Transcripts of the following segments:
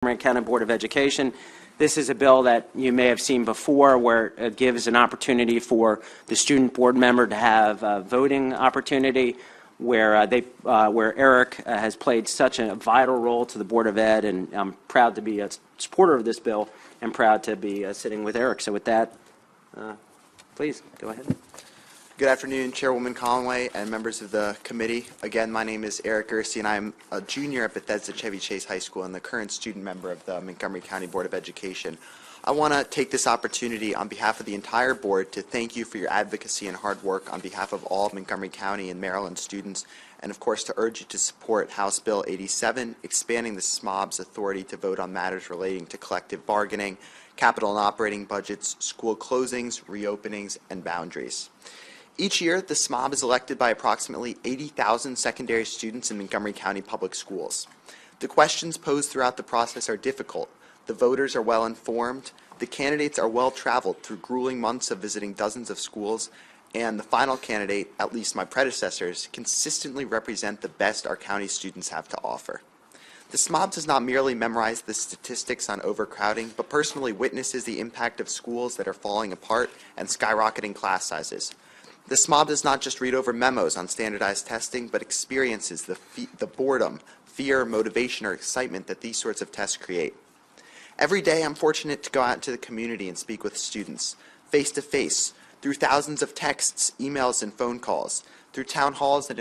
Montgomery County Board of Education. This is a bill that you may have seen before, where it gives an opportunity for the student board member to have a voting opportunity, where Eric has played such a vital role to the Board of Ed, and I'm proud to be a supporter of this bill and proud to be sitting with Eric. So with that, please go ahead. Good afternoon, Chairwoman Conway and members of the committee. Again, my name is Eric Gersey, and I'm a junior at Bethesda Chevy Chase High School and the current student member of the Montgomery County Board of Education. I want to take this opportunity on behalf of the entire board to thank you for your advocacy and hard work on behalf of all Montgomery County and Maryland students, and of course to urge you to support House Bill 87, expanding the SMOB's authority to vote on matters relating to collective bargaining, capital and operating budgets, school closings, reopenings, and boundaries. Each year, the SMOB is elected by approximately 80,000 secondary students in Montgomery County Public Schools. The questions posed throughout the process are difficult. The voters are well informed, the candidates are well traveled through grueling months of visiting dozens of schools, and the final candidate, at least my predecessors, consistently represent the best our county students have to offer. The SMOB does not merely memorize the statistics on overcrowding, but personally witnesses the impact of schools that are falling apart and skyrocketing class sizes. The SMOB does not just read over memos on standardized testing, but experiences the boredom, fear, motivation, or excitement that these sorts of tests create. Every day, I'm fortunate to go out into the community and speak with students, face-to-face, through thousands of texts, emails, and phone calls, through town halls, and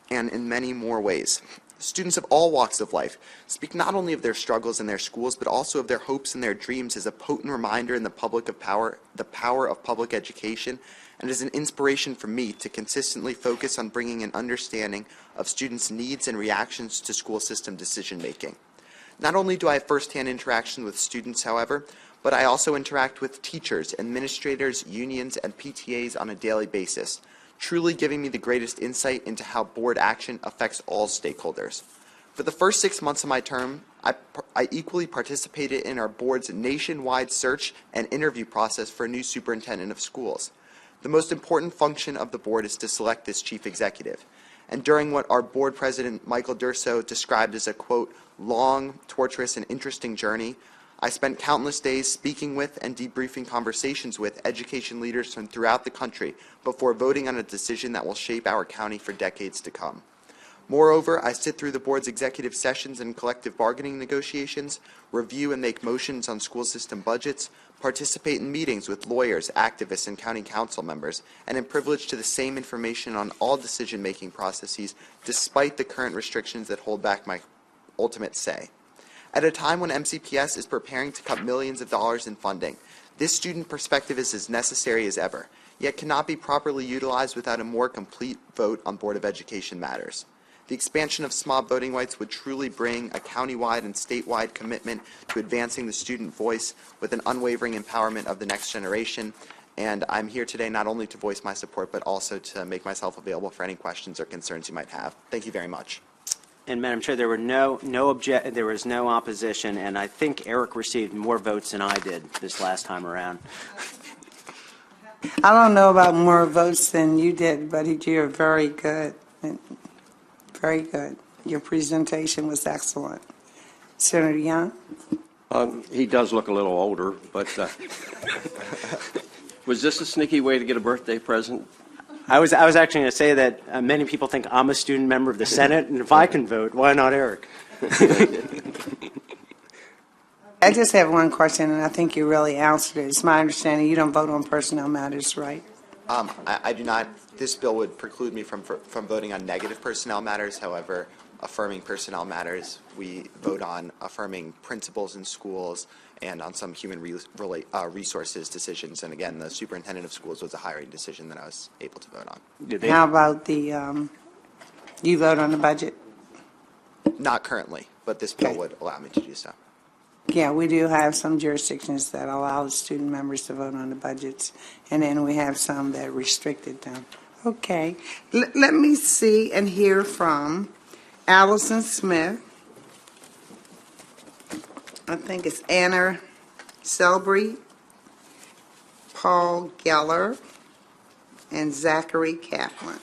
in many more ways. Students of all walks of life speak not only of their struggles in their schools, but also of their hopes and their dreams as a potent reminder in the power of public education, and as an inspiration for me to consistently focus on bringing an understanding of students' needs and reactions to school system decision-making. Not only do I have firsthand interaction with students, however, but I also interact with teachers, administrators, unions, and PTAs on a daily basis, truly giving me the greatest insight into how board action affects all stakeholders. For the first 6 months of my term, I equally participated in our board's nationwide search and interview process for a new superintendent of schools. The most important function of the board is to select this chief executive. And during what our board president, Michael Durso, described as a, quote, long, torturous, and interesting journey, I spent countless days speaking with and debriefing conversations with education leaders from throughout the country before voting on a decision that will shape our county for decades to come. Moreover, I sit through the board's executive sessions and collective bargaining negotiations, review and make motions on school system budgets, participate in meetings with lawyers, activists, and county council members, and am privileged to the same information on all decision-making processes despite the current restrictions that hold back my ultimate say. At a time when MCPS is preparing to cut millions of dollars in funding, this student perspective is as necessary as ever, yet cannot be properly utilized without a more complete vote on Board of Education matters. The expansion of SMOB voting rights would truly bring a countywide and statewide commitment to advancing the student voice with an unwavering empowerment of the next generation. And I'm here today not only to voice my support, but also to make myself available for any questions or concerns you might have. Thank you very much. And Madam Chair, there was no opposition, and I think Eric received more votes than I did this last time around. I don't know about more votes than you did, but you're very good. Very good. Your presentation was excellent. Senator Young? He does look a little older, but was this a sneaky way to get a birthday present? I was actually going to say that many people think I'm a student member of the Senate, and if I can vote, why not Eric? I just have one question, and I think you really answered it. It's my understanding you don't vote on personnel matters, right? I do not. This bill would preclude me from voting on negative personnel matters. However, affirming personnel matters, we vote on affirming principals in schools and on some human resources decisions. And again, the superintendent of schools was a hiring decision that I was able to vote on. How about the, you vote on the budget? Not currently, but this bill would allow me to do so. Yeah, we do have some jurisdictions that allow student members to vote on the budgets, and then we have some that restricted them. Okay. Let me see and hear from Allison Smith. I think it's Anna Selbrey, Paul Geller, and Zachary Kaplan.